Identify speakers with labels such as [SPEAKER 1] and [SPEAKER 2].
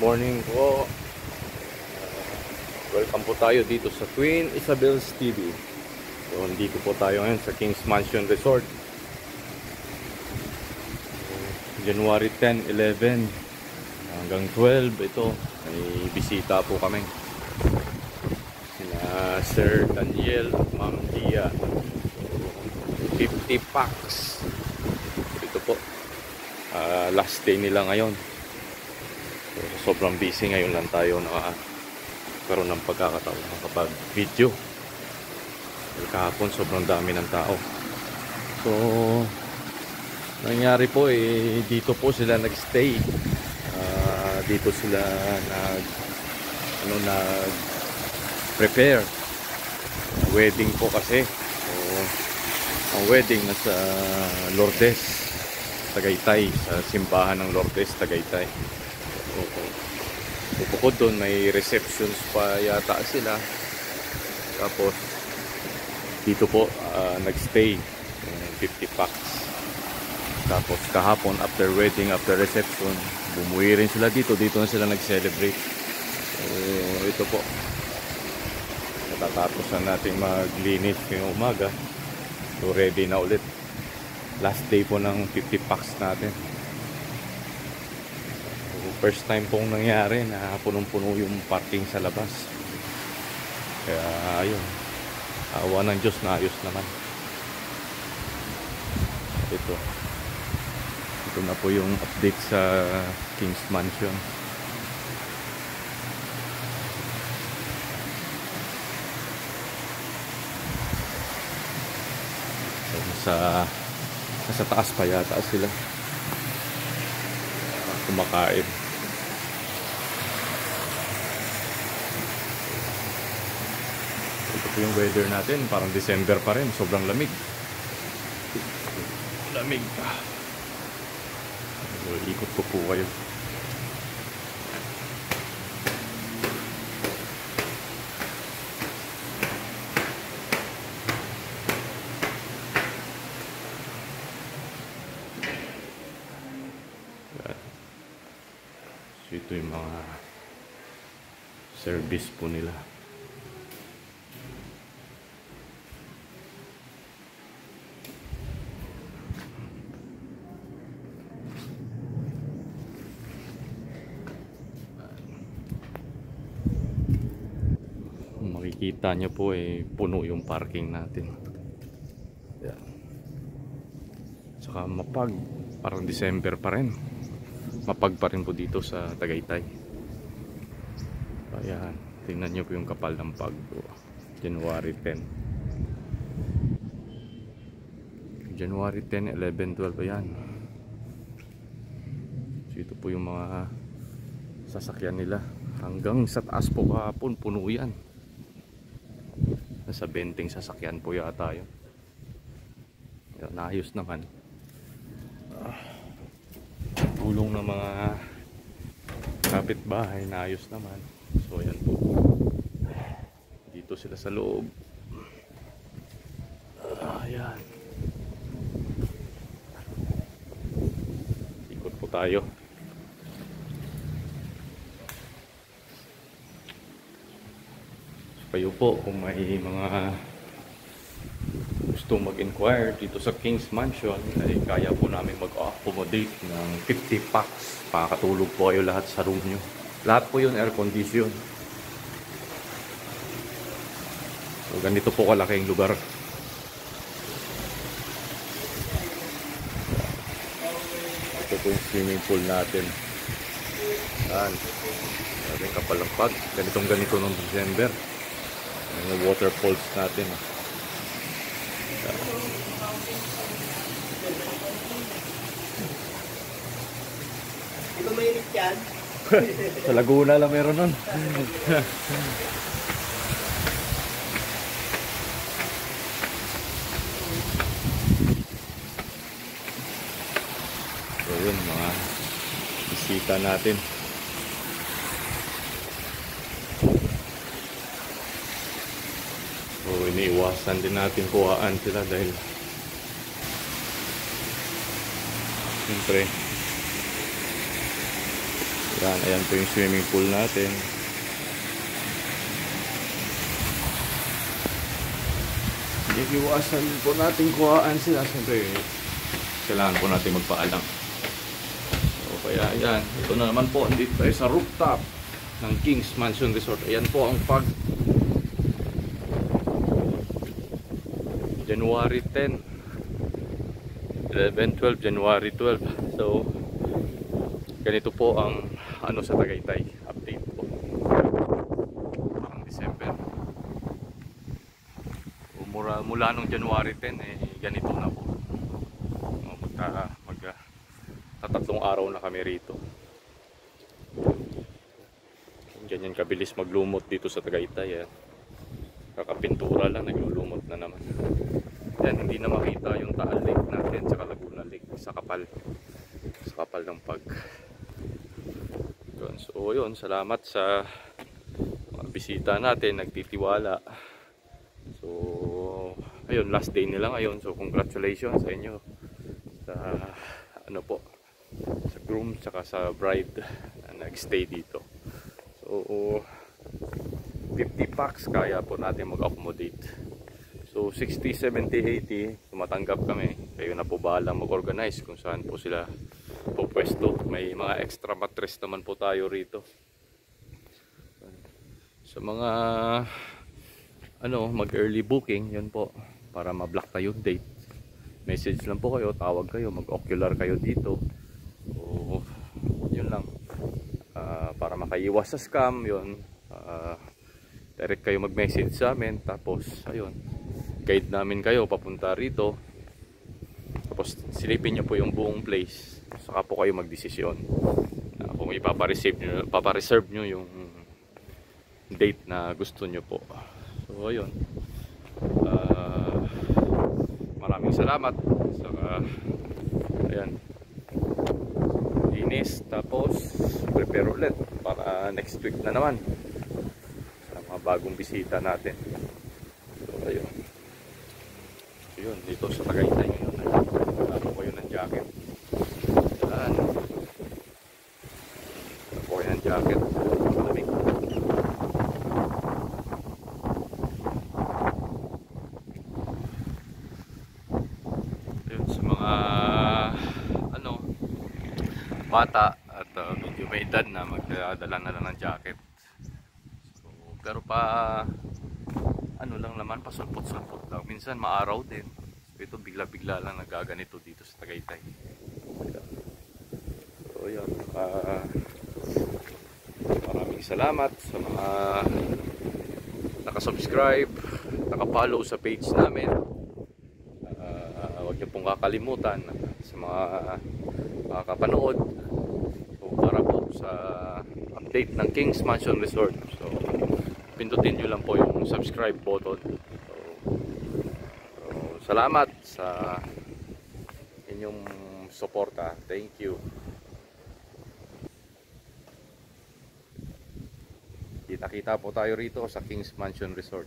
[SPEAKER 1] Morning po. Welcome po tayo dito sa Queen Isabel's TV. So, dito po tayo ngayon sa King's Mansion Resort. January 10, 11 hanggang 12 ito. May bisita po kami. Sina Sir Daniel at Ma'am Dia. 50 packs. Ito po. Last day nila ngayon. So, sobrang busy ngayon lang tayo karoon ng pagkakataon kapag video. Kahapon sobrang dami ng tao. So nangyari po dito po sila nagstay. Dito sila nag prepare wedding po kasi. So ang wedding nasa Lourdes, Tagaytay, sa simbahan ng Lourdes, Tagaytay. Bukod doon may receptions pa yata sila. Tapos dito po nagstay 50 packs. Tapos kahapon after wedding, after reception, bumuwi rin sila dito na sila nag-celebrate. So ito po, natatapos na natin maglinis ngayong umaga. So ready na ulit, last day po ng 50 packs natin. First time pong nangyari na punong-puno yung parking sa labas. Kaya ayun, awa ng Diyos na ayos naman. Ito na po yung update sa King's Mansion. Nasa taas pa yata sila kumakain. Ito po yung weather natin, parang December pa rin, sobrang lamig. So, ikot ko po kayo. So, ito yung mga service po nila. Makikita nyo po puno yung parking natin. Yan. Saka mapag, parang December pa rin. Mapag pa rin po dito sa Tagaytay. Ayan, tingnan nyo po yung kapal ng pag. January 10. January 10, 11, 12. Ayan. So ito po yung mga sasakyan nila. Hanggang sa taas po kahapon, puno yan. Nasa 20 sasakyan po yata yun. Naayos naman. Tulong ng mga kapitbahay, naayos naman. So ayan po, dito sila sa loob. Ayan, ikot po tayo. Kayo po kung may mga gusto mag-inquire dito sa King's Mansion, ay kaya po namin mag-accommodate ng 50 packs. Makakatulog po kayo lahat sa room nyo. Lahat po yun air condition. So ganito po kalaking lugar. Ito po yung swimming pool natin. Yan, yung kapalampag. Ganito nung December. Yung waterfalls natin.
[SPEAKER 2] Di ba mainit yan?
[SPEAKER 1] Sa Laguna lang meron nun. So yun, mga bisita natin. So iniiwasan din natin kuhaan sila dahil siyempre Yan, ayan po yung swimming pool natin. Hindi iwasan po natin kuhaan sila. Siyempre, kailangan po natin magpaalam. So, kaya ayan, ito na naman po, andito tayo sa rooftop ng Kings Mansion Resort. Ayan po ang pag January 10, 11, 12, January 12. So, ganito po ang ano sa Tagaytay. Update po. Parang December. Mula nung January 10, ganito na po. Tatlong araw na kami rito. Ganyan kabilis maglumot dito sa Tagaytay. Kakapintura lang, naglulumot na naman. Yan, hindi na makita yung Taal Lake natin sa Laguna Lake sa kapal ng pag. So yun, salamat sa mga bisita natin, nagtitiwala. So ayun, last day nila ngayon. So congratulations sa inyo sa ano po, sa groom tsaka sa bride na nagstay dito. So 50 packs kaya po natin mag-accommodate. So 60, 70, 80 tumatanggap kami. Kayo na po bahalang mag-organize kung saan po sila po pwesto. May mga extra mattress naman po tayo rito. Sa mga mag-early booking, yun po, para ma-block tayo date. Message lang po kayo, tawag kayo, mag-ocular kayo dito. So yun lang. Para makaiwas sa scam, yun. Direct kayo mag-message sa amin, tapos ayun, guide namin kayo papunta rito, tapos silipin nyo po yung buong place, saka po kayo magdesisyon kung ipapareserve nyo yung date na gusto nyo po. So ayun, maraming salamat. Saka ayan, linis, tapos prepare ulit para next week na naman mga bagong bisita natin. So ayun. So yun, dito sa Tagaytay ngayon, nagkakaroon ko yun ng jacket. Yan. Nagkakaroon ko yun ng jacket. Malamig. Ayun, sa mga bata at medyo may edad na, magdadala na lang ng jacket. Pero lang naman, pasulpot-sulpot lang. Minsan maaraw din. So ito bigla-bigla lang nagaganito dito sa Tagaytay. So yun, maraming salamat sa mga nakasubscribe, nakapollow sa page namin. Huwag niyo pong kakalimutan sa mga makakapanood. So para po sa update ng Kings Mansion Resort. So pindutin nyo lang po yung subscribe button. So salamat sa inyong suporta. Thank you. Kita-kita po tayo rito sa Kings Mansion Resort.